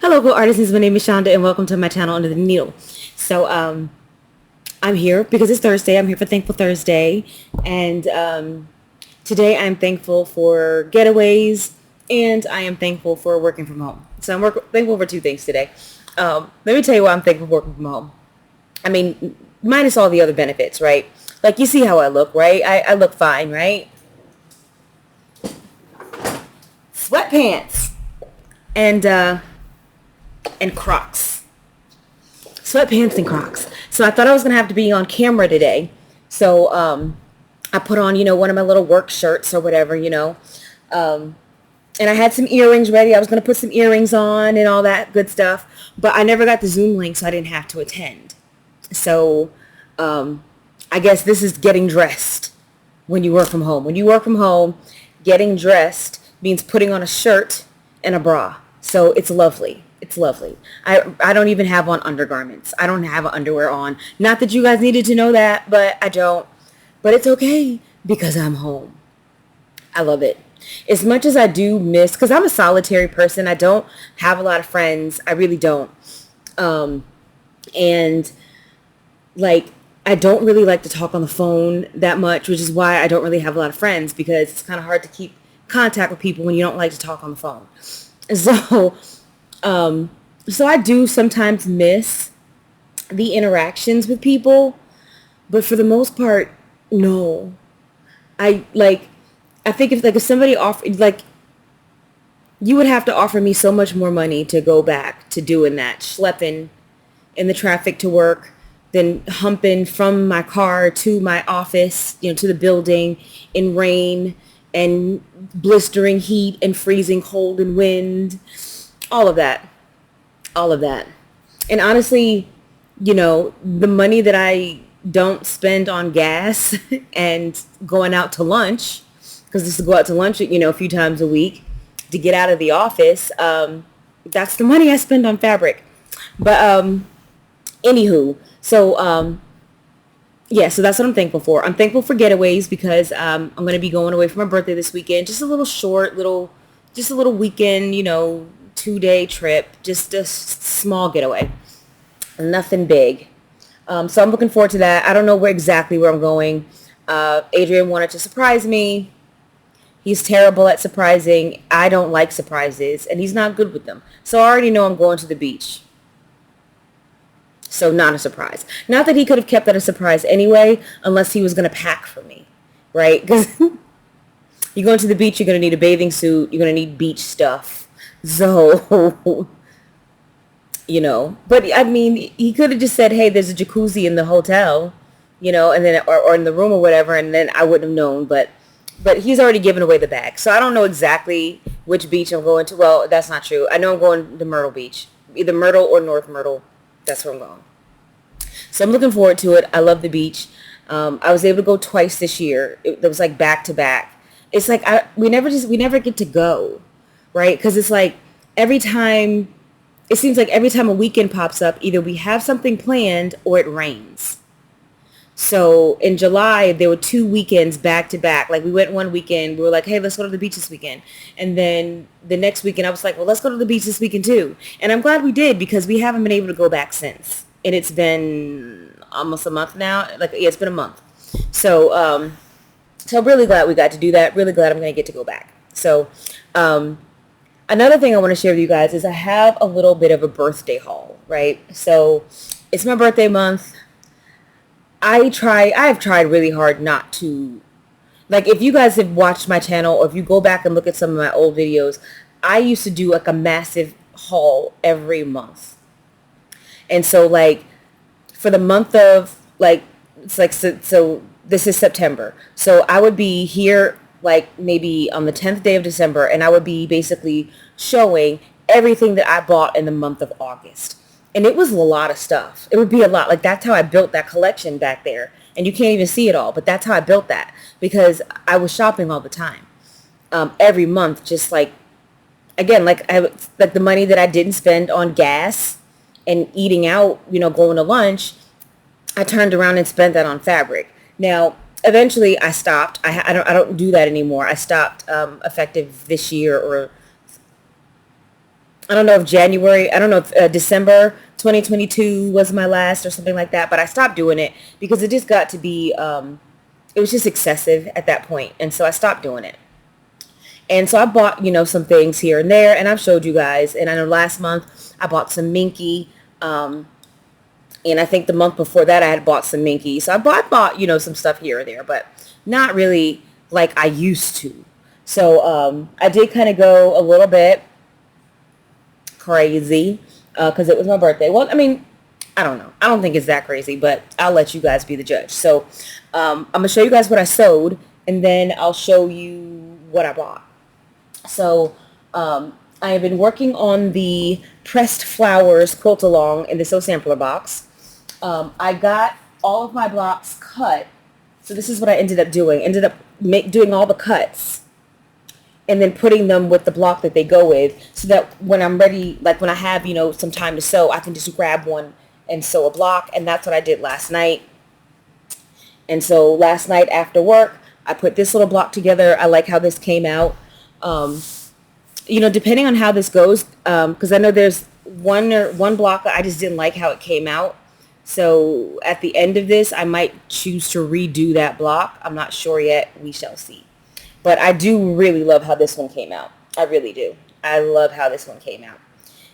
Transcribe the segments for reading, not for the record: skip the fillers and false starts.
Hello, cool artisans. My name is Shonda, and welcome to my channel Under the Needle. So, I'm here because it's Thursday. I'm here for Thankful Thursday, and today I'm thankful for getaways, and I am thankful for working from home. So thankful for two things today. Let me tell you why I'm thankful for working from home. I mean, minus all the other benefits, right? Like you see how I look, right? I look fine, right? Sweatpants and Crocs. Sweatpants and Crocs. So I thought I was going to have to be on camera today. So I put on, one of my little work shirts or whatever, and I had some earrings ready. I was going to put some earrings on and all that good stuff. But I never got the Zoom link, so I didn't have to attend. So I guess this is getting dressed when you work from home. When you work from home, getting dressed means putting on a shirt and a bra. So it's lovely. It's lovely. I don't even have on undergarments. I don't have underwear on. Not that you guys needed to know that, but I don't. But it's okay because I'm home. I love it. As much as I do miss, because I'm a solitary person. I don't have a lot of friends. I really don't. And like, I don't really like to talk on the phone that much, which is why I don't really have a lot of friends, because it's kind of hard to keep contact with people when you don't like to talk on the phone. So I do sometimes miss the interactions with people, but for the most part, no. I think if somebody offered, you would have to offer me so much more money to go back to doing that, schlepping in the traffic to work, then humping from my car to my office, to the building in rain and blistering heat and freezing cold and wind, all of that. All of that. And honestly, the money that I don't spend on gas and going out to lunch, because this is go out to lunch, a few times a week to get out of the office, that's the money I spend on fabric. But anywho, so yeah, so that's what I'm thankful for. I'm thankful for getaways because I'm going to be going away for my birthday this weekend. Just a little short, just a little weekend, 2-day trip, just a small getaway, nothing big. So I'm looking forward to that. I don't know exactly where I'm going. Adrian wanted to surprise me. He's terrible at surprising. I don't like surprises, and he's not good with them. So I already know I'm going to the beach. So not a surprise. Not that he could have kept that a surprise anyway, unless he was going to pack for me, right? Because you're going to the beach, you're going to need a bathing suit. You're going to need beach stuff. So, but I mean, he could have just said, hey, there's a jacuzzi in the hotel, and then, or in the room or whatever, and then I wouldn't have known, but he's already given away the bag. So I don't know exactly which beach I'm going to. Well, that's not true. I know I'm going to Myrtle Beach, either Myrtle or North Myrtle. That's where I'm going. So I'm looking forward to it. I love the beach. I was able to go twice this year. It was like back to back. It's like we never get to go, right? Because it's like it seems like every time a weekend pops up, either we have something planned or it rains. So in July, there were 2 weekends back to back. Like we went one weekend, we were like, hey, let's go to the beach this weekend. And then the next weekend, I was like, well, let's go to the beach this weekend too. And I'm glad we did because we haven't been able to go back since. And it's been almost a month now. It's been a month. So, so I'm really glad we got to do that. Really glad I'm going to get to go back. So, another thing I want to share with you guys is I have a little bit of a birthday haul, right? So it's my birthday month. I have tried really hard not to, if you guys have watched my channel or if you go back and look at some of my old videos, I used to do a massive haul every month. And so for the month of so this is September. So I would be here maybe on the 10th day of December, and I would be basically showing everything that I bought in the month of August. And it was a lot of stuff. It would be a lot. That's how I built that collection back there. And you can't even see it all, but that's how I built that because I was shopping all the time. Every month, just again, the money that I didn't spend on gas and eating out, going to lunch, I turned around and spent that on fabric. Now, eventually I stopped. I don't do that anymore. I stopped effective this year, or I don't know if January, I don't know if December 2022 was my last or something like that, but I stopped doing it because it just got to be, it was just excessive at that point. And so I stopped doing it. And so I bought, some things here and there, and I've showed you guys. And I know last month I bought some Minky. And I think the month before that I had bought some Minky. So I bought, some stuff here or there, but not really like I used to. So I did kind of go a little bit crazy because it was my birthday. Well, I mean, I don't know. I don't think it's that crazy, but I'll let you guys be the judge. So I'm going to show you guys what I sewed, and then I'll show you what I bought. So I have been working on the pressed flowers quilt along in the Sew Sampler box. I got all of my blocks cut. So this is what I ended up doing. Ended up doing all the cuts and then putting them with the block that they go with, so that when I'm ready, like when I have, some time to sew, I can just grab one and sew a block. And that's what I did last night. And so last night after work, I put this little block together. I like how this came out. Depending on how this goes, because I know there's one block that I just didn't like how it came out. So at the end of this, I might choose to redo that block. I'm not sure yet. We shall see. But I do really love how this one came out. I really do. I love how this one came out.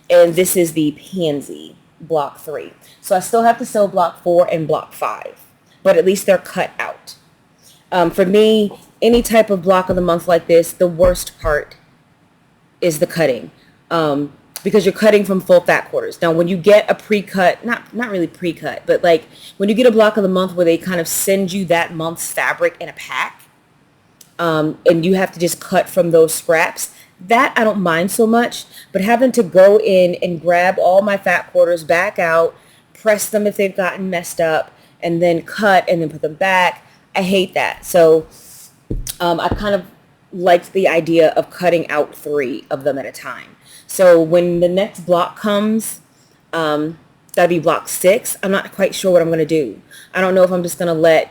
And this is the Pansy block 3. So I still have to sew block 4 and block 5. But at least they're cut out. For me, any type of block of the month like this, the worst part is the cutting. Because you're cutting from full fat quarters. Now, when you get a pre-cut, not really pre-cut, but like when you get a block of the month where they kind of send you that month's fabric in a pack, and you have to just cut from those scraps, that I don't mind so much. But having to go in and grab all my fat quarters back out, press them if they've gotten messed up, and then cut and then put them back, I hate that. So I kind of liked the idea of cutting out 3 of them at a time. So when the next block comes, that'll be block 6. I'm not quite sure what I'm going to do. I don't know if I'm just going to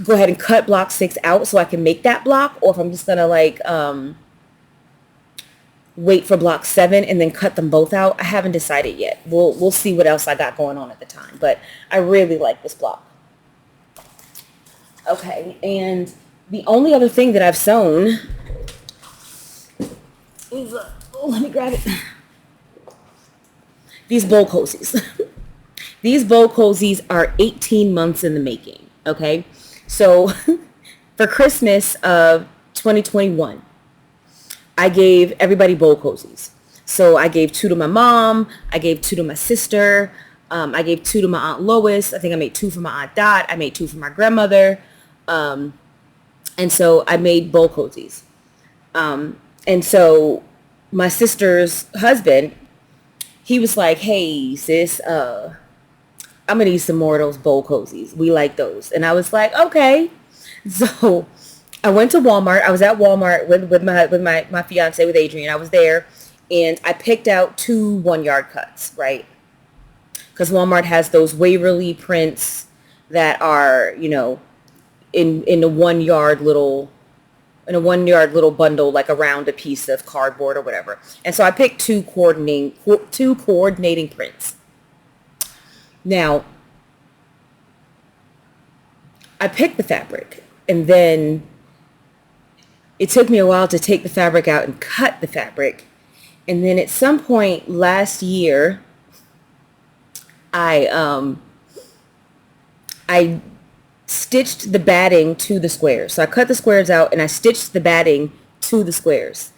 go ahead and cut block 6 out so I can make that block, or if I'm just going to wait for block 7 and then cut them both out. I haven't decided yet. We'll see what else I got going on at the time, but I really like this block. Okay, and the only other thing that I've sewn is, let me grab it. These bowl cozies. These bowl cozies are 18 months in the making, okay? So for Christmas of 2021, I gave everybody bowl cozies. So I gave 2 to my mom. I gave 2 to my sister. I gave 2 to my Aunt Lois. I think I made 2 for my Aunt Dot. I made 2 for my grandmother. And so I made bowl cozies. And so my sister's husband, he was like, hey, sis, I'm going to need some more of those bowl cozies. We like those. And I was like, okay. So I went to Walmart. I was at Walmart with my fiance, with Adrian. I was there, and I picked out 2 1-yard cuts, right? Because Walmart has those Waverly prints that are, in a 1-yard little bundle, like around a piece of cardboard or whatever. And so I picked 2 coordinating prints. Now, I picked the fabric, and then it took me a while to take the fabric out and cut the fabric. And then at some point last year, I stitched the batting to the squares. So I cut the squares out and I stitched the batting to the squares,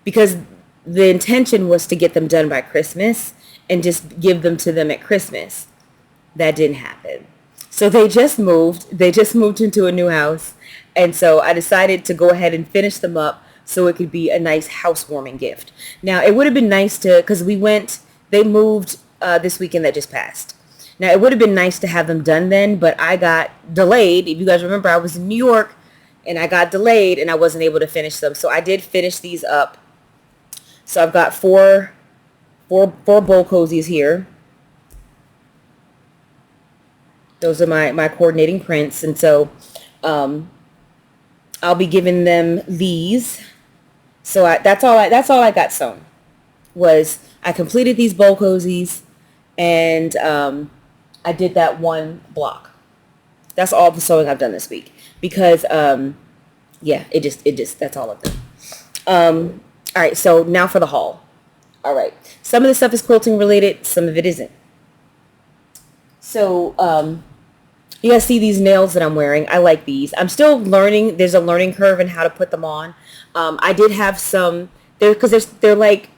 because the intention was to get them done by Christmas and just give them to them at Christmas. That didn't happen. So they just moved into a new house. And so I decided to go ahead and finish them up so it could be a nice housewarming gift. Now, it would have been nice because they moved this weekend that just passed. Now, it would have been nice to have them done then, but I got delayed. If you guys remember, I was in New York and I got delayed and I wasn't able to finish them. So I did finish these up. So I've got four bowl cozies here. Those are my coordinating prints. And so I'll be giving them these. So that's all I got sewn. was I completed these bowl cozies, and I did that one block. That's all the sewing I've done this week because yeah, it just that's all I've done. All right, so now for the haul. All right, some of the stuff is quilting related, some of it isn't. So you guys see these nails that I'm wearing. I like these. I'm still learning. There's a learning curve in how to put them on. I did have some there because they're like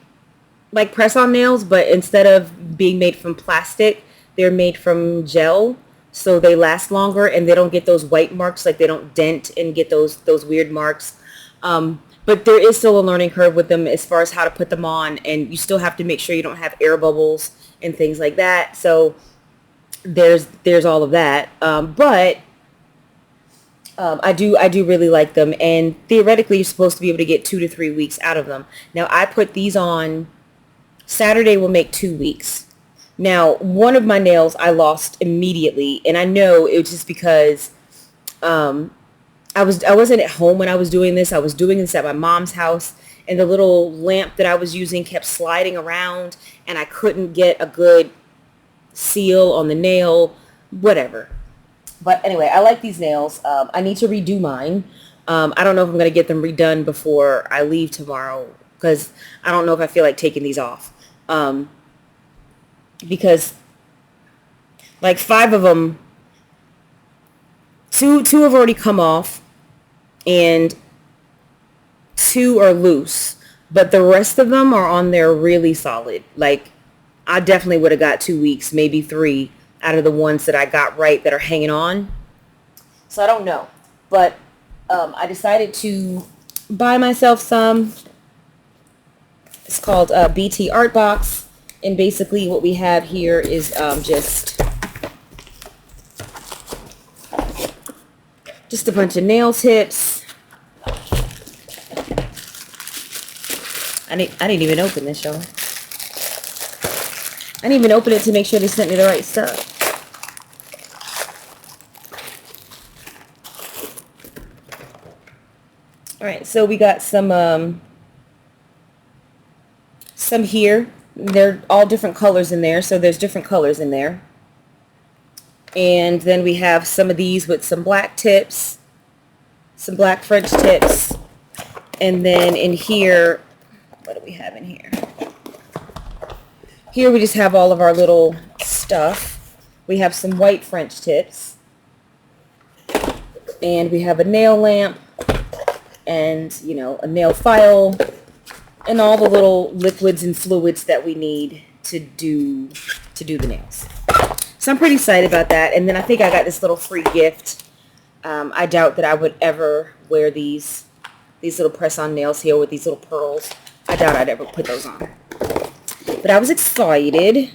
press-on nails, but instead of being made from plastic, they're made from gel, so they last longer and they don't get those white marks, like they don't dent and get those weird marks. But there is still a learning curve with them as far as how to put them on, and you still have to make sure you don't have air bubbles and things like that. So there's all of that. But I do really like them, and theoretically you're supposed to be able to get 2 to 3 weeks out of them. Now I put these on. Saturday will make 2 weeks. Now, one of my nails I lost immediately, and I know it was just because I wasn't at home when I was doing this. I was doing this at my mom's house, and the little lamp that I was using kept sliding around, and I couldn't get a good seal on the nail, whatever. But anyway, I like these nails. I need to redo mine. I don't know if I'm going to get them redone before I leave tomorrow because I don't know if I feel like taking these off. Because like 5 of them, two have already come off and 2 are loose, but the rest of them are on there really solid. Like I definitely would have got 2 weeks, maybe 3 out of the ones that I got right that are hanging on. So I don't know, but I decided to buy myself some. It's called BT Art Box, and basically what we have here is just a bunch of nail tips. I didn't even open this, y'all. I didn't even open it to make sure they sent me the right stuff. All right, so we got some here. They're all different colors in there, so there's different colors in there. And then we have some of these with some black tips, some black French tips, and then in here, what do we have in here? Here we just have all of our little stuff. We have some white French tips, and we have a nail lamp, and a nail file, and all the little liquids and fluids that we need to do the nails. So I'm pretty excited about that. And then I think I got this little free gift. I doubt that I would ever wear these little press-on nails here with these little pearls. I doubt I'd ever put those on. But I was excited.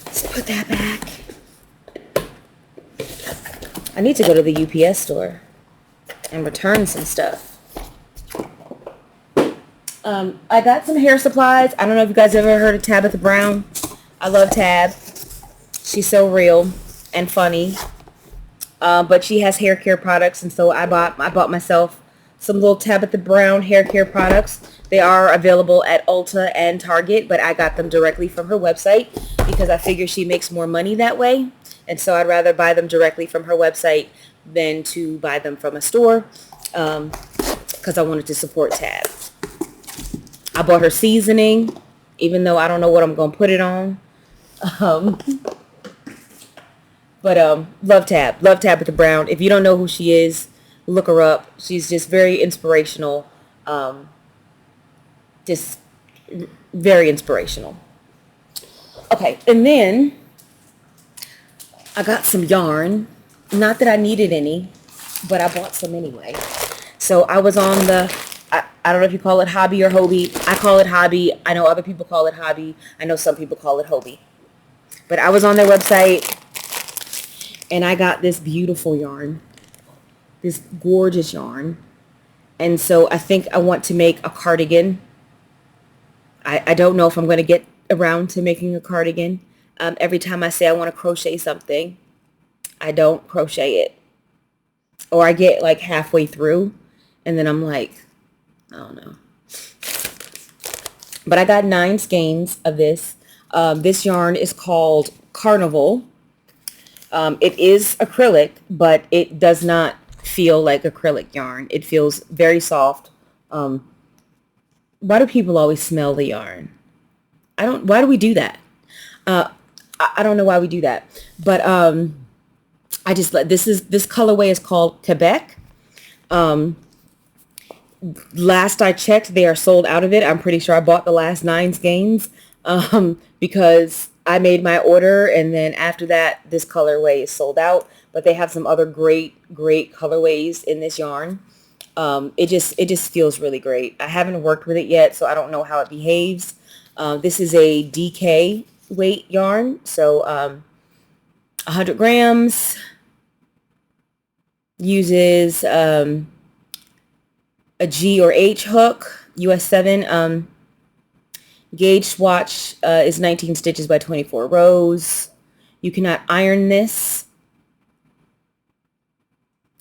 Let's put that back. I need to go to the UPS store and return some stuff. I got some hair supplies. I don't know if you guys ever heard of Tabitha Brown. I love Tab. She's so real and funny. But she has hair care products, and so I bought myself some little Tabitha Brown hair care products. They are available at Ulta and Target, but I got them directly from her website because I figure she makes more money that way. And so I'd rather buy them directly from her website than to buy them from a store because I wanted to support Tab. I bought her seasoning, even though I don't know what I'm going to put it on. But love Tab. Love Tabitha Brown. If you don't know who she is, look her up. She's just very inspirational. Just very inspirational. Okay, and then I got some yarn. Not that I needed any, but I bought some anyway. So I was on I don't know if you call it Hobby or Hobie. I call it Hobby. I know other people call it Hobby. I know some people call it Hobie. But I was on their website, and I got this beautiful yarn. This gorgeous yarn. And so I think I want to make a cardigan. I don't know if I'm going to get around to making a cardigan. Every time I say I want to crochet something, I don't crochet it. or I get like halfway through and then I'm like, I don't know. But I got 9 skeins of this. This yarn is called Carnival. It is acrylic, but it does not feel like acrylic yarn. It feels very soft. Why do people always smell the yarn? Why do we do that? Uh, I don't know why we do that. But this colorway is called Quebec. Last I checked, they are sold out of it. I'm pretty sure I bought the last 9 skeins because I made my order, and then after that, this colorway is sold out. But they have some other great colorways in this yarn. It just feels really great. I haven't worked with it yet, so I don't know how it behaves. This is a DK weight yarn, so 100 grams, uses a G or H hook, US 7. Gauge swatch is 19 stitches by 24 rows. You cannot iron this.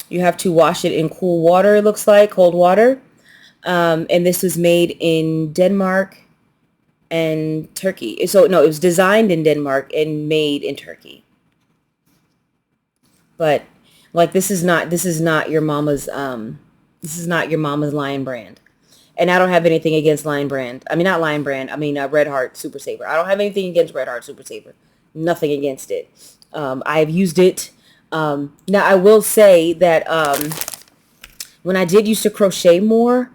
You have to wash it in cool water, it looks like, cold water. And this was made in Denmark and Turkey. So no, it was designed in Denmark and made in Turkey. But like this is not your mama's Lion Brand. And I don't have anything against Lion Brand. I mean, not Lion Brand. I mean, Red Heart Super Saver. I don't have anything against Red Heart Super Saver. Nothing against it. I've used it. Now, I will say that when I did used to crochet more,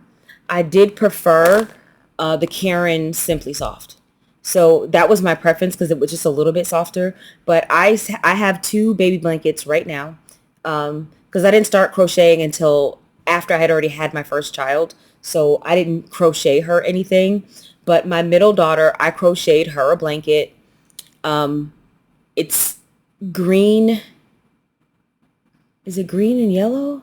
I did prefer the Karen Simply Soft. So that was my preference because it was just a little bit softer. But I have 2 baby blankets right now because I didn't start crocheting until after I had already had my first child. So I didn't crochet her anything. But my middle daughter, I crocheted her a blanket. It's green. Is it green and yellow?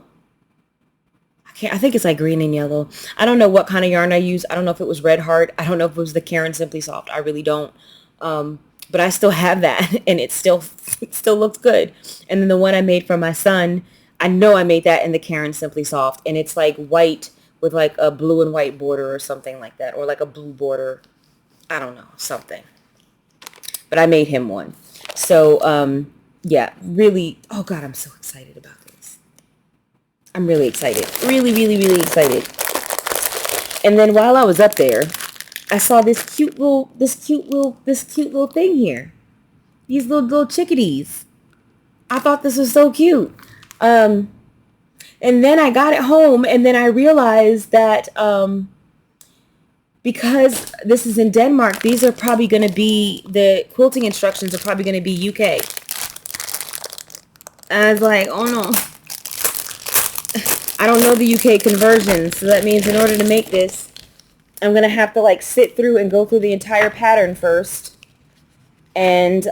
I think it's like green and yellow. I don't know what kind of yarn I use. I don't know if it was Red Heart. I don't know if it was the Karen Simply Soft. I really don't. But I still have that, and it still looks good. And then the one I made for my son, I know I made that in the Karen Simply Soft, and it's like white with like a blue and white border or something like that, or like a blue border. I don't know, something. But I made him one. So, yeah, really, oh God, I'm so excited about this. I'm really excited. Really, really, really excited. And then while I was up there, I saw this cute little thing here. These little chickadees. I thought this was so cute. And then I got it home, and then I realized that because this is in Denmark, these are probably going to be, the quilting instructions are probably going to be UK. I was like, oh no. I don't know the UK conversion, so that means in order to make this, I'm going to have to like sit through and go through the entire pattern first and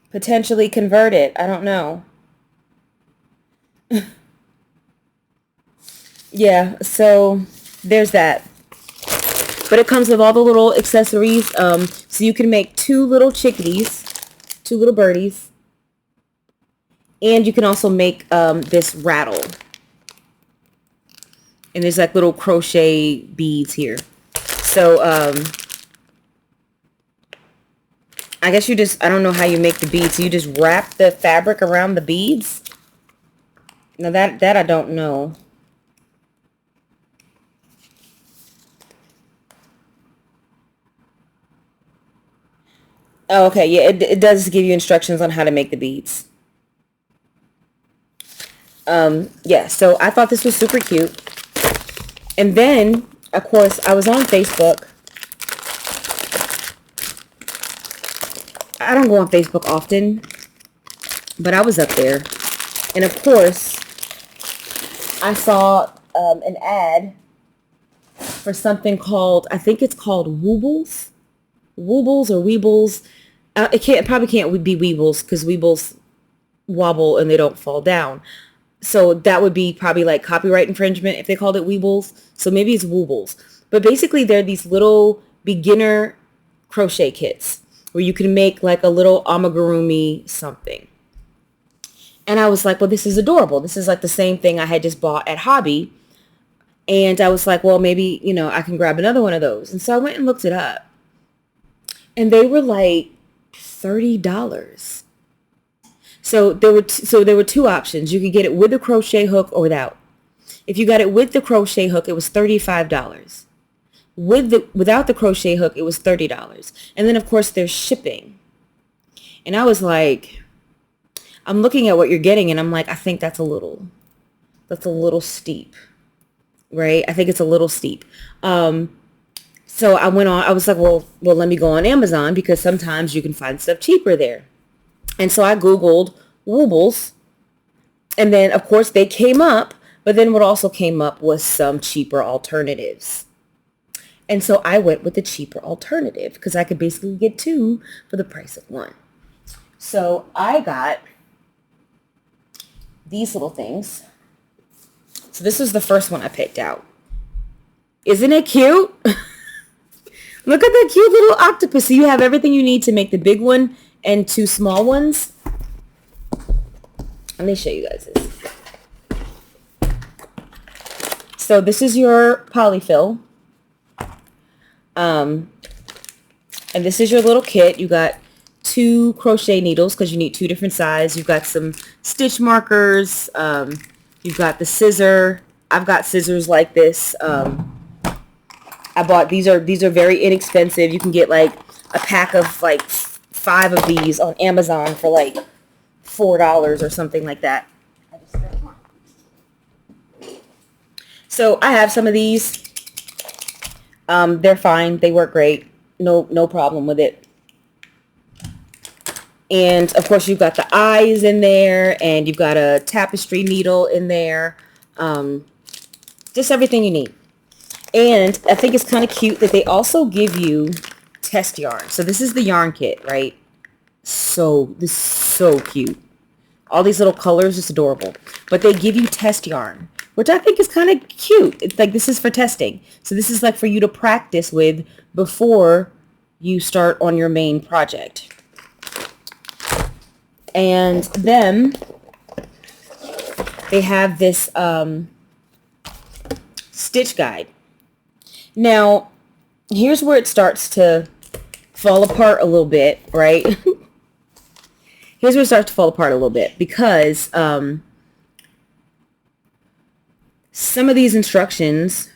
potentially convert it. I don't know. Yeah, so there's that. But it comes with all the little accessories. So you can make 2 little chickadees, 2 little birdies. And you can also make this rattle. And there's like little crochet beads here. So I guess you just, I don't know how you make the beads. So you just wrap the fabric around the beads. Now that I don't know. Oh, okay. Yeah, it does give you instructions on how to make the beads. Yeah, so I thought this was super cute. And then, of course, I was on Facebook. I don't go on Facebook often, but I was up there. And of course, I saw an ad for something called, I think it's called Woobles. Woobles or Weebles. It probably can't be Weebles because Weebles wobble and they don't fall down. So that would be probably like copyright infringement if they called it Weebles. So maybe it's Woobles. But basically they're these little beginner crochet kits where you can make like a little amigurumi something. And I was like, well, this is adorable. This is like the same thing I had just bought at Hobby. And I was like, well, maybe, I can grab another one of those. And so I went and looked it up. And they were like $30. So there were two options. You could get it with the crochet hook or without. If you got it with the crochet hook, it was $35. Without the crochet hook, it was $30. And then of course there's shipping. And I was like, I'm looking at what you're getting and I'm like, I think that's a little steep, right? I think it's a little steep. So I was like, well, let me go on Amazon because sometimes you can find stuff cheaper there. And so I Googled Woobles, and then of course they came up, but then what also came up was some cheaper alternatives. And so I went with the cheaper alternative because I could basically get two for the price of one. So I got these little things. So this was the first one I picked out. Isn't it cute? Look at that cute little octopus. So you have everything you need to make the big one and two small ones. Let me show you guys this. So this is your polyfill. And this is your little kit. You got 2 crochet needles because you need 2 different sizes. You've got some stitch markers. You've got the scissor. I've got scissors like this. I bought these are very inexpensive. You can get like a pack of like 5 of these on Amazon for like $4 or something like that. So I have some of these. They're fine. They work great. No problem with it. And of course you've got the eyes in there and you've got a tapestry needle in there. Just everything you need. And I think it's kind of cute that they also give you test yarn. So this is the yarn kit, right? This is so cute. All these little colors, just adorable. But they give you test yarn, which I think is kind of cute. It's like this is for testing. So this is like for you to practice with before you start on your main project. And then they have this stitch guide. Now, here's where it starts to fall apart a little bit, right? Here's where it starts to fall apart a little bit because some of these instructions,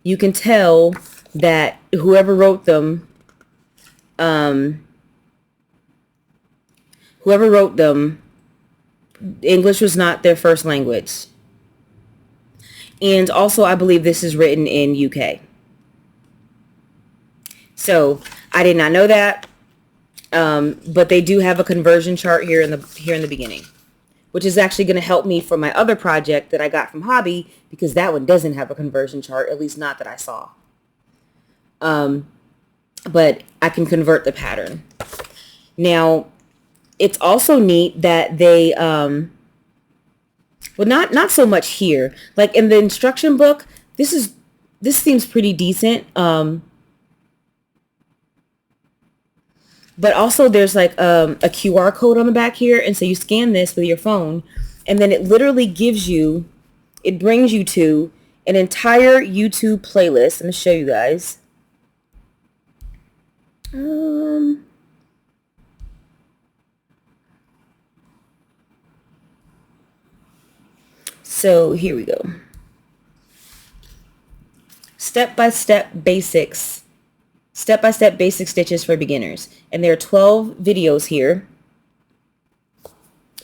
you can tell that whoever wrote them, English was not their first language. And also, I believe this is written in UK. So I did not know that, but they do have a conversion chart here in the beginning, which is actually going to help me for my other project that I got from Hobby because that one doesn't have a conversion chart, at least not that I saw. But I can convert the pattern. Now, it's also neat that they, well, not so much here. Like in the instruction book, this seems pretty decent. But also there's like a QR code on the back here. And so you scan this with your phone and then it literally brings you to an entire YouTube playlist. I'm going to show you guys. So here we go. Step-by-step basic stitches for beginners. And there are 12 videos here.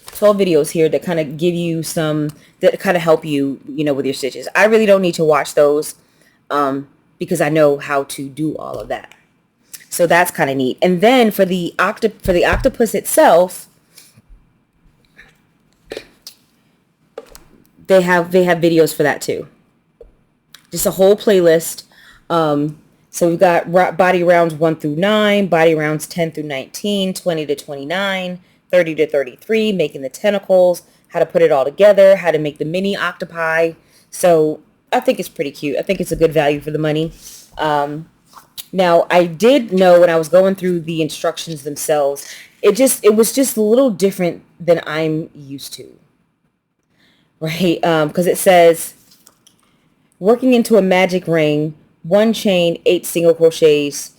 12 videos here that kind of give you that kind of help you, with your stitches. I really don't need to watch those because I know how to do all of that. So that's kind of neat. And then for the octopus itself, they have videos for that too. Just a whole playlist. So we've got body rounds 1 through 9, body rounds 10 through 19, 20 to 29, 30 to 33, making the tentacles, how to put it all together, how to make the mini octopi. So I think it's pretty cute. I think it's a good value for the money. Now, I did know when I was going through the instructions themselves it was just a little different than I'm used to, right? Because it says working into a magic ring, 1 chain, 8 single crochets,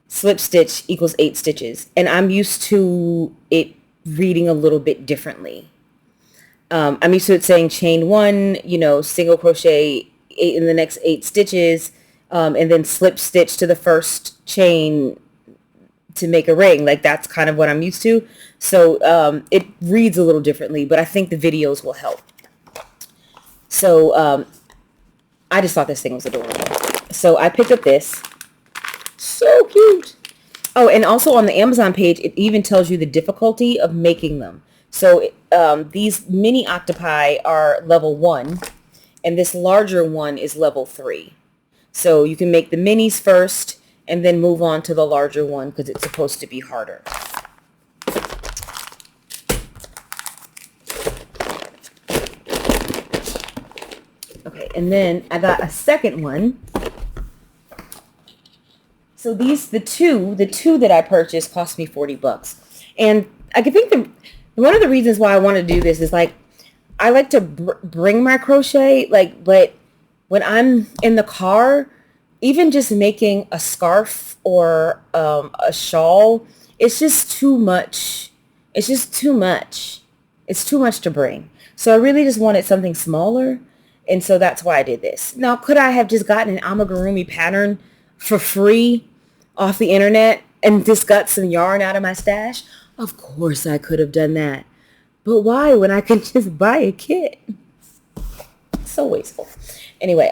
slip stitch equals 8 stitches. And I'm used to it reading a little bit differently. I'm used to it saying chain 1, single crochet 8 in the next 8 stitches, and then slip stitch to the first chain to make a ring. Like, that's kind of what I'm used to. So it reads a little differently, but I think the videos will help. So I just thought this thing was adorable. So I picked up this. So cute. Oh, and also on the Amazon page, it even tells you the difficulty of making them. So these mini octopi are level 1, and this larger one is level 3. So you can make the minis first and then move on to the larger one because it's supposed to be harder. Okay, and then I got a second one. So the two that I purchased cost me $40. And I can think one of the reasons why I want to do this is, like, I like to bring my crochet, like, but when I'm in the car, even just making a scarf or a shawl, it's just too much. It's just too much. It's too much to bring. So I really just wanted something smaller. And so that's why I did this. Now, could I have just gotten an amigurumi pattern for free off the internet and just got some yarn out of my stash? Of course I could have done that. But why when I could just buy a kit? So wasteful. Anyway,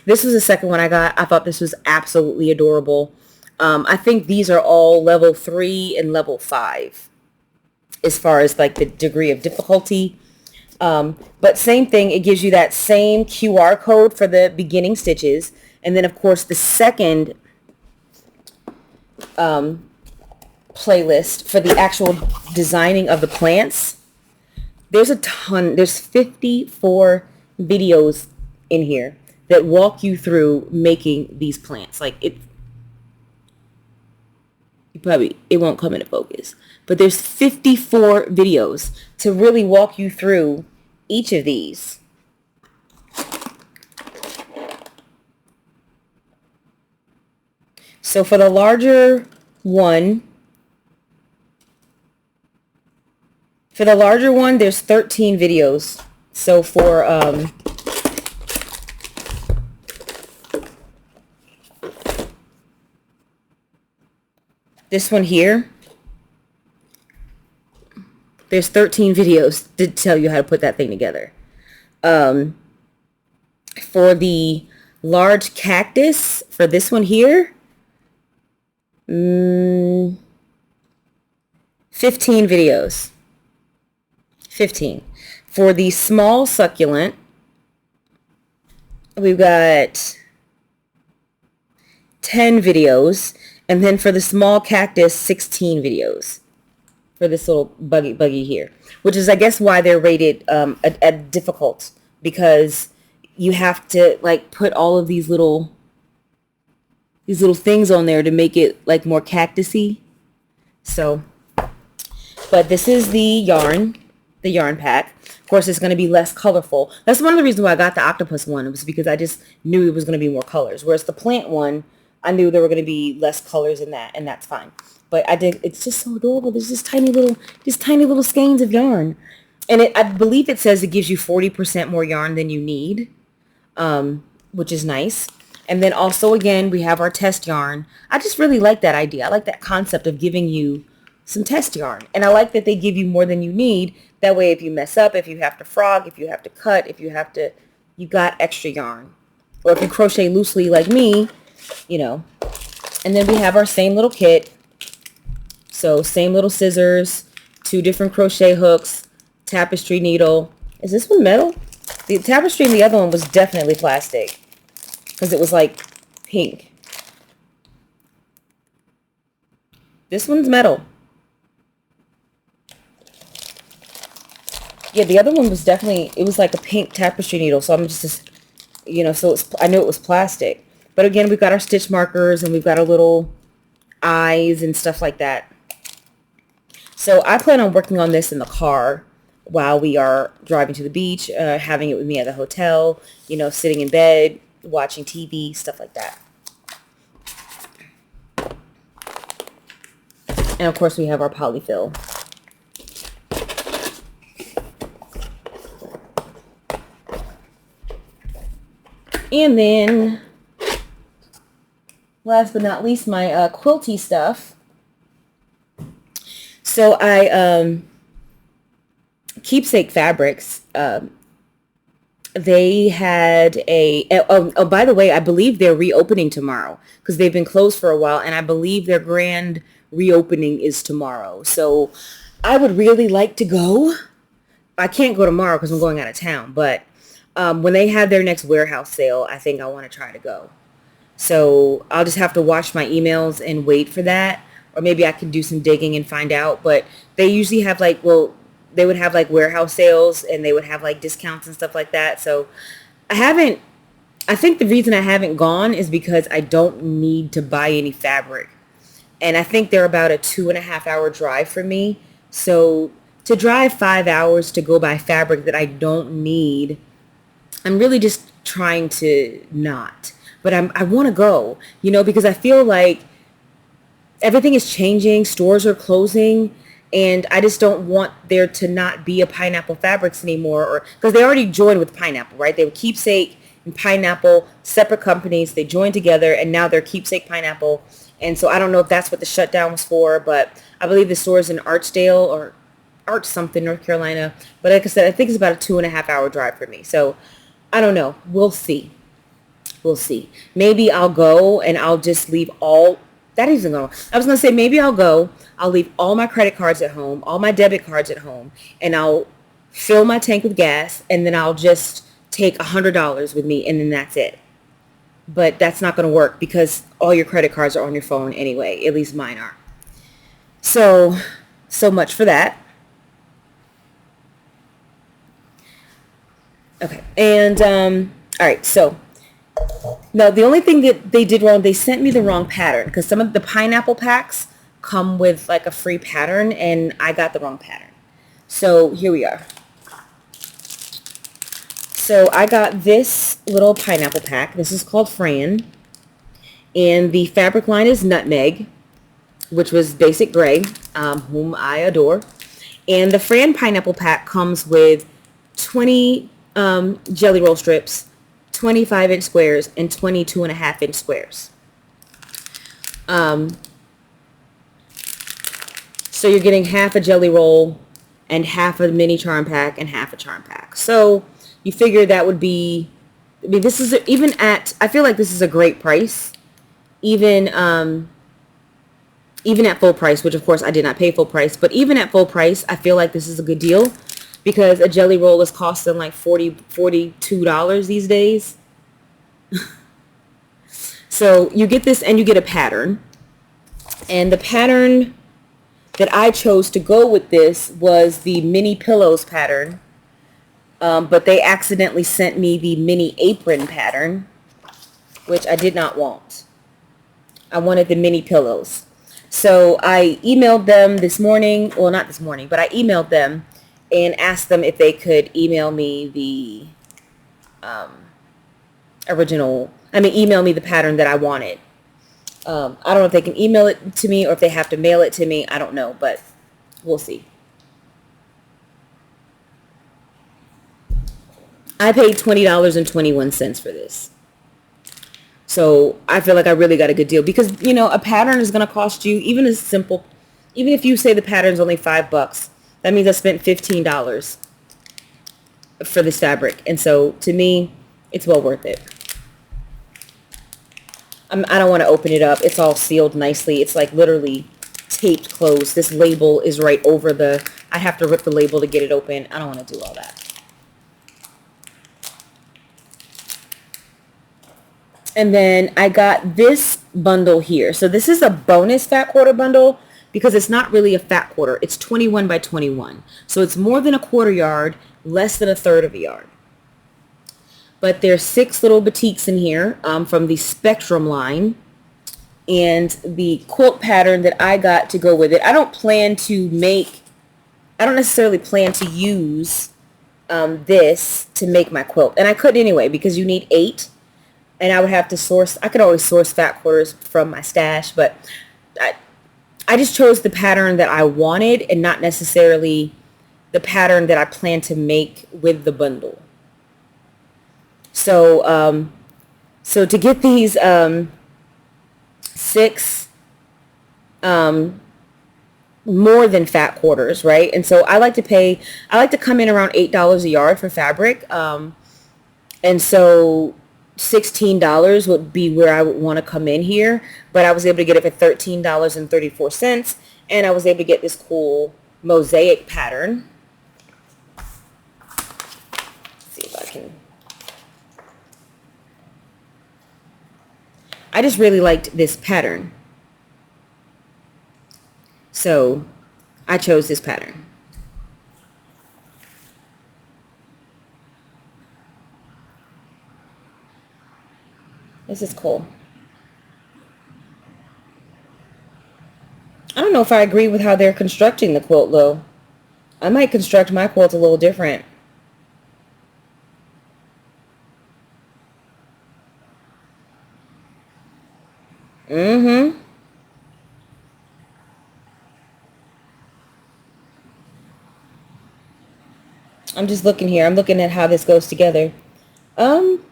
this was the second one I got. I thought this was absolutely adorable. I think these are all level 3 and level 5 as far as, like, the degree of difficulty. But same thing, it gives you that same QR code for the beginning stitches. And then, of course, the second playlist for the actual designing of the plants. There's a ton. There's 54 videos in here that walk you through making these plants. Like, it won't come into focus, but there's 54 videos to really walk you through each of these. So for the larger one, there's 13 videos. So for this one here, there's 13 videos to tell you how to put that thing together. For the large cactus, for this one here, 15 videos. 15. For the small succulent, we've got 10 videos. And then for the small cactus, 16 videos for this little buggy here, which is, I guess, why they're rated at difficult, because you have to, like, put all of these little things on there to make it, like, more cactusy. So, but this is the yarn pack. Of course, it's going to be less colorful. That's one of the reasons why I got the octopus one. It was because I just knew it was going to be more colors. Whereas the plant one, I knew there were going to be less colors in that, and that's fine. But it's just so adorable. There's just tiny little skeins of yarn. And I believe it says it gives you 40% more yarn than you need, which is nice. And then also, again, we have our test yarn. I just really like that idea. I like that concept of giving you some test yarn. And I like that they give you more than you need. That way, if you mess up, if you have to frog, if you have to cut, you got extra yarn. Or if you crochet loosely like me, And then we have our same little kit. So same little scissors, 2 different crochet hooks, tapestry needle. Is this one metal? The tapestry and the other one was definitely plastic because it was, like, pink. This one's metal. Yeah, the other one was definitely, it was like a pink tapestry needle. So I'm just so I knew it was plastic. But again, we've got our stitch markers and we've got our little eyes and stuff like that. So I plan on working on this in the car while we are driving to the beach, having it with me at the hotel, sitting in bed, watching TV, stuff like that. And of course we have our polyfill. And then, last but not least, my quilty stuff. So I, Keepsake Fabrics, they had by the way, I believe they're reopening tomorrow because they've been closed for a while, and I believe their grand reopening is tomorrow. So I would really like to go. I can't go tomorrow because I'm going out of town, but when they have their next warehouse sale, I think I want to try to go. So I'll just have to watch my emails and wait for that. Or maybe I can do some digging and find out. But they usually have they would have like warehouse sales and they would have like discounts and stuff like that. So I think the reason I haven't gone is because I don't need to buy any fabric. And I think they're about a 2.5 hour drive for me. So to drive 5 hours to go buy fabric that I don't need, I'm really just trying to not. But I want to go, because I feel like everything is changing. Stores are closing. And I just don't want there to not be a Pineapple Fabrics anymore. Or because they already joined with Pineapple, right? They were Keepsake and Pineapple, separate companies. They joined together, and now they're Keepsake Pineapple. And so I don't know if that's what the shutdown was for, but I believe the store is in Archdale or Arch something, North Carolina. But like I said, I think it's about a 2.5 hour drive for me. So I don't know. We'll see. We'll see. Maybe I'll go and I'll just leave all that isn't going to. I was going to say maybe I'll go. I'll leave all my credit cards at home, all my debit cards at home, and I'll fill my tank with gas, and then I'll just take $100 with me, and then that's it. But that's not going to work because all your credit cards are on your phone anyway. At least mine are. So much for that. Okay. And, all right. So now the only thing that they did wrong, they sent me the wrong pattern because some of the pineapple packs come with like a free pattern and I got the wrong pattern. So here we are. So I got this little pineapple pack. This is called Fran. And the fabric line is Nutmeg, which was basic gray, whom I adore. And the Fran pineapple pack comes with 20 jelly roll strips, 25-inch squares, and 22.5-inch squares. So you're getting half a jelly roll and half a mini charm pack and half a charm pack. So you figure that would be, I mean, this is I feel like this is a great price. Even at full price, which of course I did not pay full price, but even at full price, I feel like this is a good deal because a jelly roll is costing like $42 these days. So you get this and you get a pattern. And the pattern that I chose to go with this was the mini pillows pattern. But they accidentally sent me the mini apron pattern, which I did not want. I wanted the mini pillows. So I emailed them this morning. Well, not this morning, but I emailed them and asked them if they could email me the email me the pattern that I wanted. I don't know if they can email it to me or if they have to mail it to me. I don't know, but we'll see. I paid $20.21 for this. So I feel like I really got a good deal because, a pattern is going to cost you, even if you say the pattern's only $5, that means I spent $15 for this fabric. And so to me, it's well worth it. I don't want to open it up. It's all sealed nicely. It's like literally taped closed. This label is right over I have to rip the label to get it open. I don't want to do all that. And then I got this bundle here. So this is a bonus fat quarter bundle because it's not really a fat quarter. It's 21 by 21. So it's more than a quarter yard, less than a third of a yard. But there's 6 little batiks in here from the Spectrum line. And the quilt pattern that I got to go with it, I don't necessarily plan to use this to make my quilt. And I couldn't anyway because you need 8. And I would have to source, I could always source fat quarters from my stash, but I, I just chose the pattern that I wanted and not necessarily the pattern that I plan to make with the bundle. So, so to get these 6 more than fat quarters, right? And so I like to come in around $8 a yard for fabric. And so $16 would be where I would want to come in here, but I was able to get it for $13.34, and I was able to get this cool mosaic pattern. Let's see if I can. I just really liked this pattern, so I chose this pattern. This is cool. I don't know if I agree with how they're constructing the quilt, though. I might construct my quilt a little different. Mm-hmm. I'm just looking here. I'm looking at how this goes together. Um,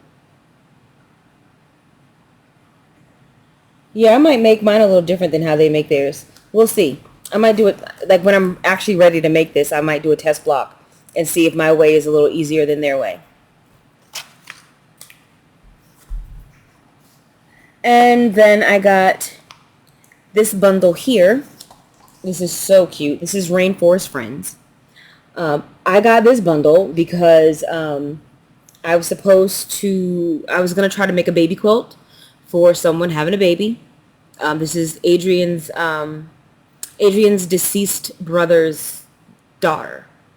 yeah, I might make mine a little different than how they make theirs. We'll see. I might do it, like when I'm actually ready to make this, I might do a test block and see if my way is a little easier than their way. And then I got this bundle here. This is so cute. This is Rainforest Friends. I got this bundle because I was going to try to make a baby quilt for someone having a baby. This is Adrian's deceased brother's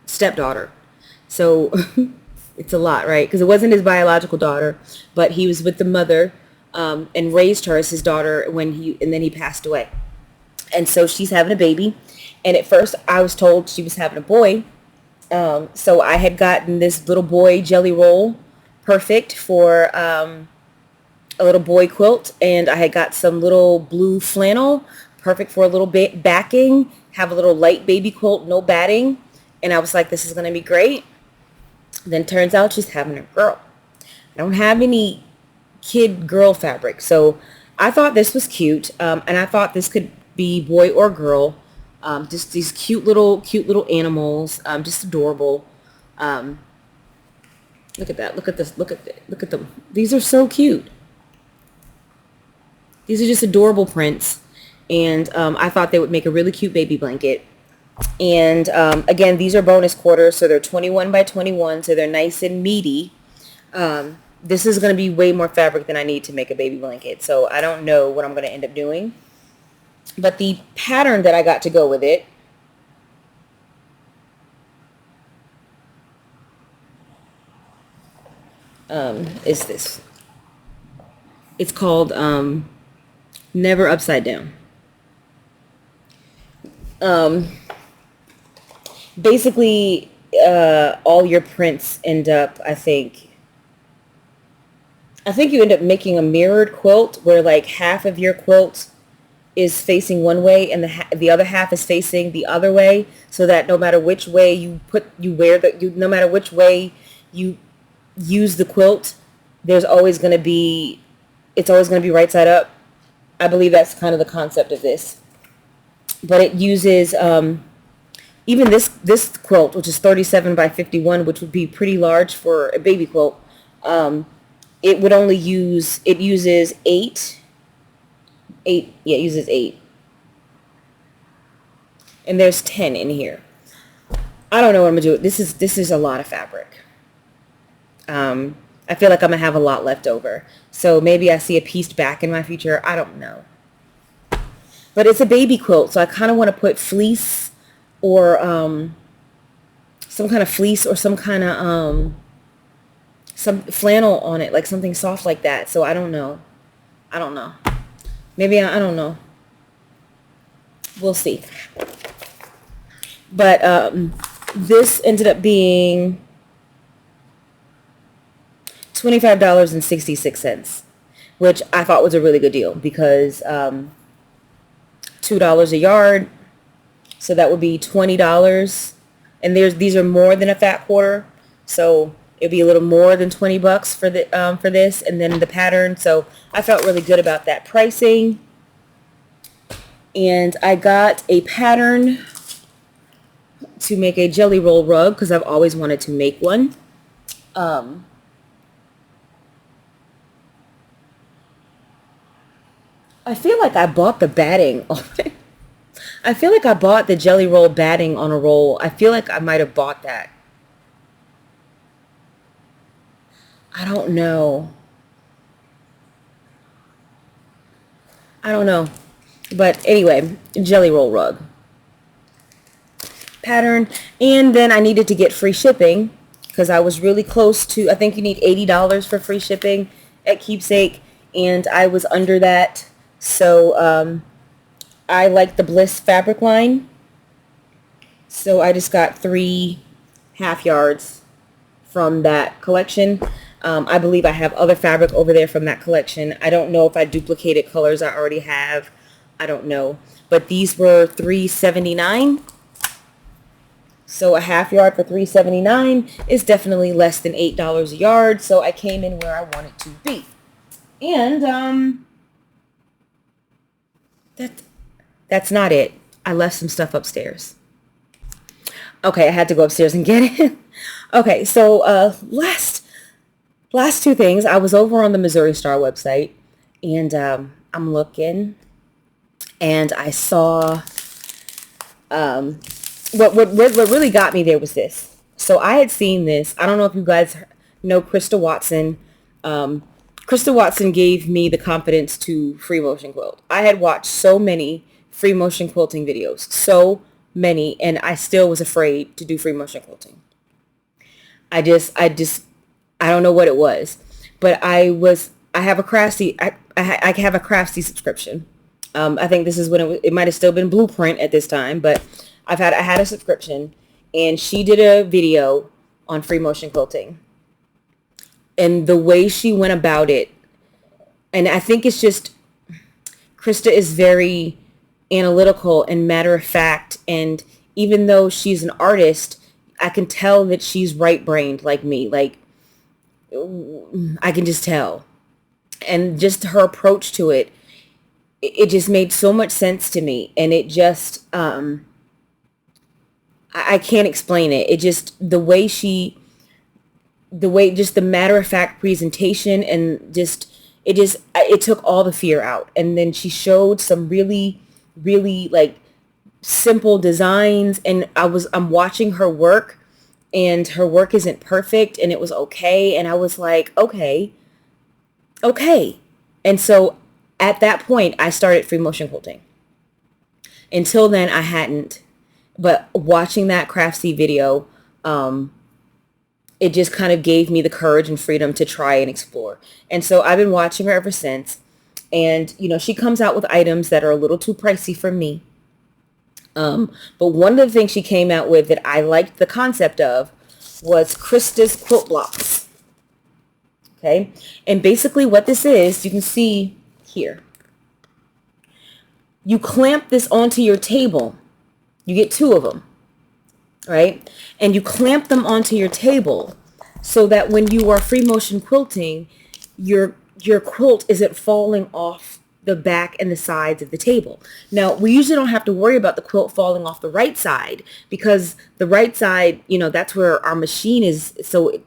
stepdaughter. So it's a lot, right? Because it wasn't his biological daughter, but he was with the mother and raised her as his daughter and then he passed away. And so she's having a baby. And at first I was told she was having a boy. So I had gotten this little boy jelly roll, perfect for a little boy quilt. And I had got some little blue flannel, perfect for a little bit backing, have a little light baby quilt, no batting. And I was like, this is going to be great. Then turns out she's having a girl. I don't have any kid girl fabric. So I thought this was cute. And I thought this could be boy or girl. Just these cute little animals. Just adorable. Look at that. Look at this. Look at them. These are so cute. These are just adorable prints. And I thought they would make a really cute baby blanket. And again, these are bonus quarters, so they're 21 by 21, so they're nice and meaty. This is going to be way more fabric than I need to make a baby blanket, so I don't know what I'm going to end up doing. But the pattern that I got to go with it is this. It's called Never Upside Down. Basically, all your prints end up, I think you end up making a mirrored quilt where like half of your quilt is facing one way and the other half is facing the other way, so that no matter which way no matter which way you use the quilt, it's always going to be right side up. I believe that's kind of the concept of this. But it uses even this quilt, which is 37 by 51, which would be pretty large for a baby quilt. It uses 8. Yeah, it uses 8. And there's 10 in here. I don't know what I'm gonna do. This is a lot of fabric. I feel like I'm gonna have a lot left over. So maybe I see a pieced back in my future. I don't know. But it's a baby quilt, so I kind of want to put fleece or some kind of fleece or some kind of some flannel on it, like something soft like that. So I don't know. Maybe, I don't know. We'll see. But this ended up being $25.66, which I thought was a really good deal because $2 a yard, so that would be $20. And these are more than a fat quarter, so it'd be a little more than $20 for this, and then the pattern. So I felt really good about that pricing. And I got a pattern to make a jelly roll rug because I've always wanted to make one. I feel like I bought the batting. I feel like I bought the jelly roll batting on a roll. I feel like I might have bought that. I don't know. I don't know. But anyway, jelly roll rug pattern. And then I needed to get free shipping because I was really close to, I think you need $80 for free shipping at Keepsake, and I was under that. So I like the Bliss fabric line. So I just got 3 half yards from that collection. I believe I have other fabric over there from that collection. I don't know if I duplicated colors I already have. I don't know. But these were $3.79. So a half yard for $3.79 is definitely less than $8 a yard. So I came in where I wanted to be. And that's not it. I left some stuff upstairs. Okay, I had to go upstairs and get it. Okay, so last 2 things. I was over on the Missouri Star website, and I'm looking, and I saw what really got me there was this. So I had seen this. I don't know if you guys know Krista Watson. Krista Watson gave me the confidence to free motion quilt. I had watched so many free motion quilting videos, so many, and I still was afraid to do free motion quilting. I don't know what it was, but I have a Craftsy, I have a Craftsy subscription. I think this is when it might have still been Blueprint at this time, but I had a subscription, and she did a video on free motion quilting, and the way she went about it, and I think it's just, Krista is very analytical and matter of fact, and even though she's an artist, I can tell that she's right-brained like me. Like, I can just tell. And just her approach to it, it just made so much sense to me. And it just, I can't explain it. It just, just the matter-of-fact presentation, and it took all the fear out. And then she showed some really, really like simple designs, and I'm watching her work, and her work isn't perfect, and it was okay. And I was like, okay. And so at that point, I started free motion quilting. Until then, I hadn't. But watching that Craftsy video, it just kind of gave me the courage and freedom to try and explore. And so I've been watching her ever since. And, she comes out with items that are a little too pricey for me. But one of the things she came out with that I liked the concept of was Krista's quilt blocks. Okay. And basically what this is, you can see here. You clamp this onto your table. You get 2 of them, right? And you clamp them onto your table so that when you are free motion quilting, your quilt isn't falling off the back and the sides of the table. Now, we usually don't have to worry about the quilt falling off the right side, because the right side, that's where our machine is. So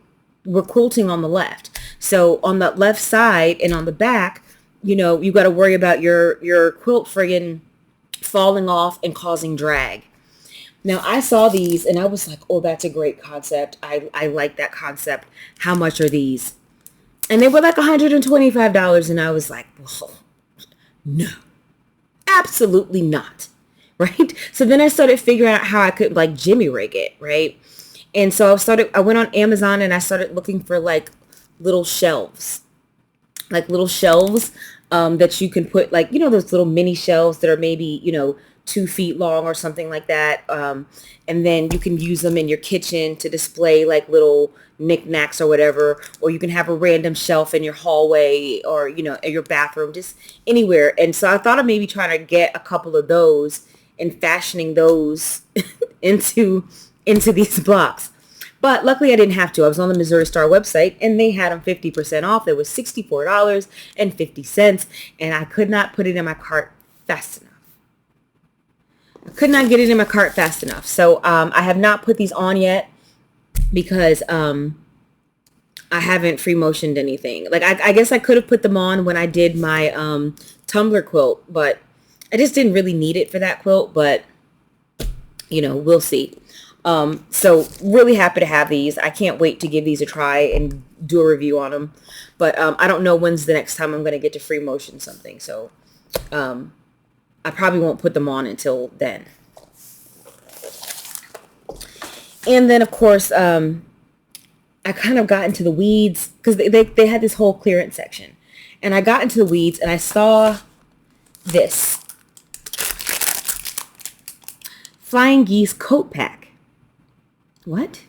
we're quilting on the left. So on the left side and on the back, you got to worry about your quilt friggin' falling off and causing drag. Now, I saw these and I was like, oh, that's a great concept. I like that concept. How much are these? And they were like $125. And I was like, whoa, no, absolutely not. Right. So then I started figuring out how I could like jimmy rig it. Right. And so I went on Amazon and I started looking for like little shelves. that you can put, like, those little mini shelves that are maybe, 2 feet long or something like that. And then you can use them in your kitchen to display like little knickknacks or whatever, or you can have a random shelf in your hallway or, in your bathroom, just anywhere. And so I thought of maybe trying to get a couple of those and fashioning those into these blocks. But luckily I didn't have to. I was on the Missouri Star website and they had them 50% off. It was $64.50 and I could not put it in my cart fast enough. I could not get it in my cart fast enough. So I have not put these on yet because I haven't free motioned anything. Like I guess I could have put them on when I did my Tumblr quilt, but I just didn't really need it for that quilt. But we'll see. So really happy to have these. I can't wait to give these a try and do a review on them. But I don't know when's the next time I'm going to get to free motion something. So I probably won't put them on until then. And then, of course, I kind of got into the weeds because they had this whole clearance section. And I got into the weeds and I saw this Flying Geese coat pack. What?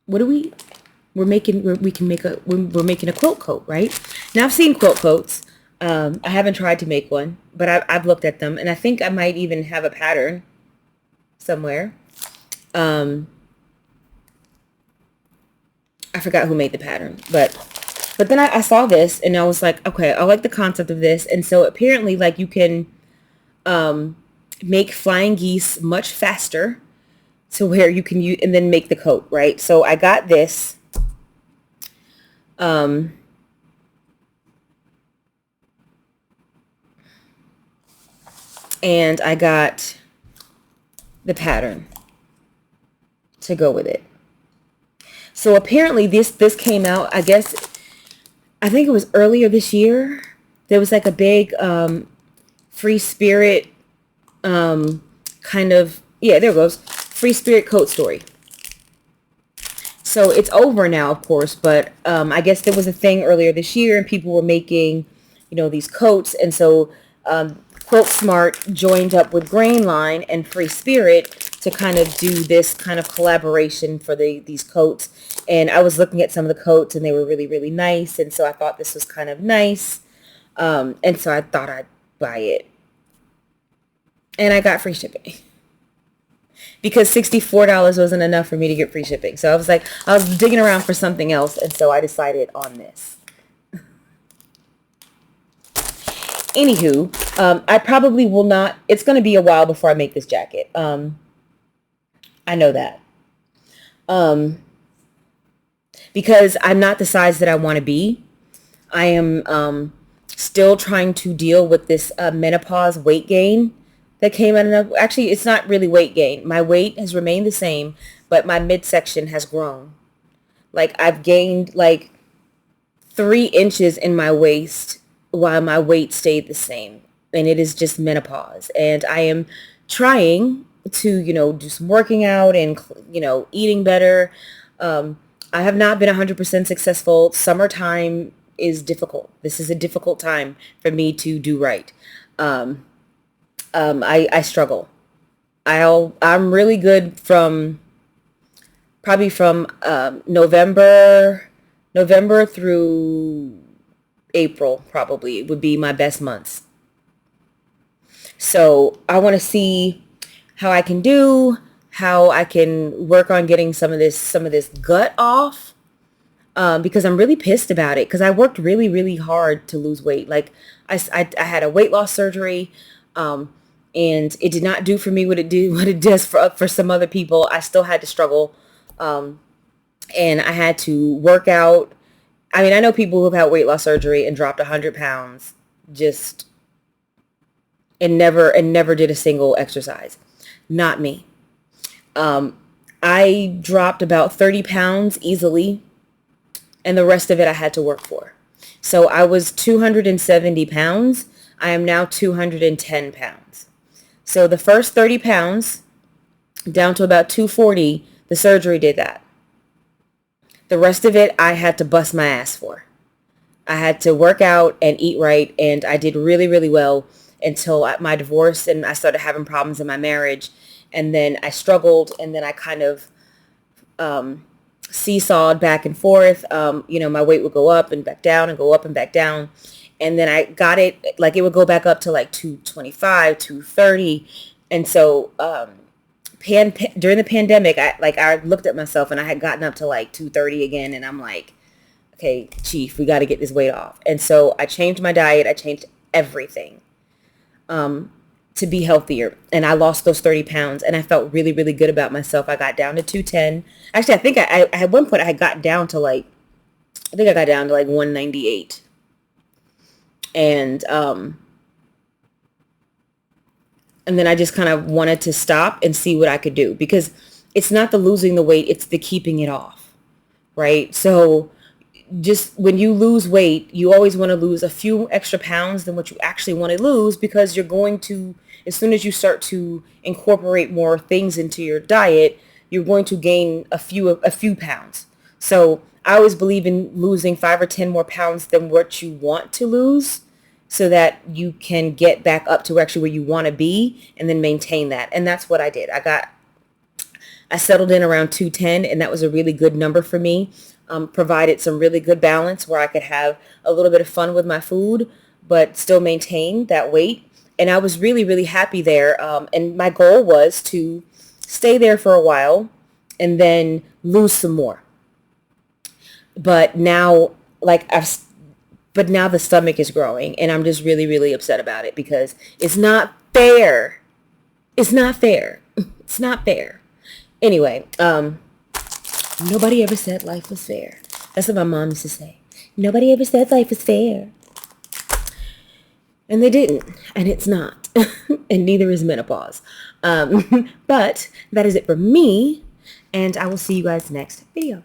What are we? We're making a quilt coat, right? Now I've seen quilt coats. I haven't tried to make one, but I've looked at them, and I think I might even have a pattern somewhere. I forgot who made the pattern, but then I saw this, and I was like, okay, I like the concept of this, and so apparently, like, you can make flying geese much faster, to where you can use and then make the coat, right? So I got this. And I got the pattern to go with it. So apparently this came out, I think it was earlier this year. There was like a big free spirit kind of, yeah, there it goes. Free spirit coat story. So it's over now, of course, but I guess there was a thing earlier this year and people were making, these coats. And so Quilt Smart joined up with Grain Line and Free Spirit to kind of do this kind of collaboration for these coats. And I was looking at some of the coats and they were really, really nice. And so I thought this was kind of nice. And so I thought I'd buy it. And I got free shipping. Because $64 wasn't enough for me to get free shipping. So I was digging around for something else. And so I decided on this. Anywho, I probably will not, it's going to be a while before I make this jacket. I know that. Because I'm not the size that I want to be. I am still trying to deal with this menopause weight gain that came out of, actually, it's not really weight gain. My weight has remained the same, but my midsection has grown. Like, I've gained like 3 inches in my waist while my weight stayed the same. And it is just menopause. And I am trying to, do some working out and, eating better. I have not been 100% successful. Summertime is difficult. This is a difficult time for me to do right. I struggle. I'm really good from November through April, probably would be my best months. So I want to see how I can do, how I can work on getting some of this gut off. Because I'm really pissed about it because I worked really, really hard to lose weight. Like I had a weight loss surgery, and it did not do for me what it does for some other people. I still had to struggle, and I had to work out. I mean, I know people who've had weight loss surgery and dropped 100 pounds and never did a single exercise. Not me. I dropped about 30 pounds easily, and the rest of it I had to work for. So I was 270 pounds. I am now 210 pounds. So the first 30 pounds down to about 240, the surgery did that. The rest of it I had to bust my ass for. I had to work out and eat right, and I did really, really well until my divorce, and I started having problems in my marriage, and then I struggled, and then I kind of seesawed back and forth. My weight would go up and back down and go up and back down. And then I got it, like it would go back up to like 225, 230. And so during the pandemic, I looked at myself and I had gotten up to like 230 again. And I'm like, okay, chief, we got to get this weight off. And so I changed my diet. I changed everything to be healthier. And I lost those 30 pounds and I felt really, really good about myself. I got down to 210. Actually, I think I at one point I had got down to like, I think I got down to like 198. And then I just kind of wanted to stop and see what I could do, because it's not the losing the weight, it's the keeping it off, right? So just when you lose weight, you always want to lose a few extra pounds than what you actually want to lose, because you're going to, as soon as you start to incorporate more things into your diet, you're going to gain a few pounds. So I always believe in losing 5 or 10 more pounds than what you want to lose, so that you can get back up to actually where you want to be and then maintain that. And that's what I did. I settled in around 210, and that was a really good number for me. Provided some really good balance where I could have a little bit of fun with my food, but still maintain that weight. And I was really, really happy there. And my goal was to stay there for a while and then lose some more. But now, but now the stomach is growing, and I'm just really, really upset about it, because it's not fair. It's not fair. It's not fair. Anyway, nobody ever said life was fair. That's what my mom used to say. Nobody ever said life was fair. And they didn't. And it's not. And neither is menopause. But that is it for me. And I will see you guys next video.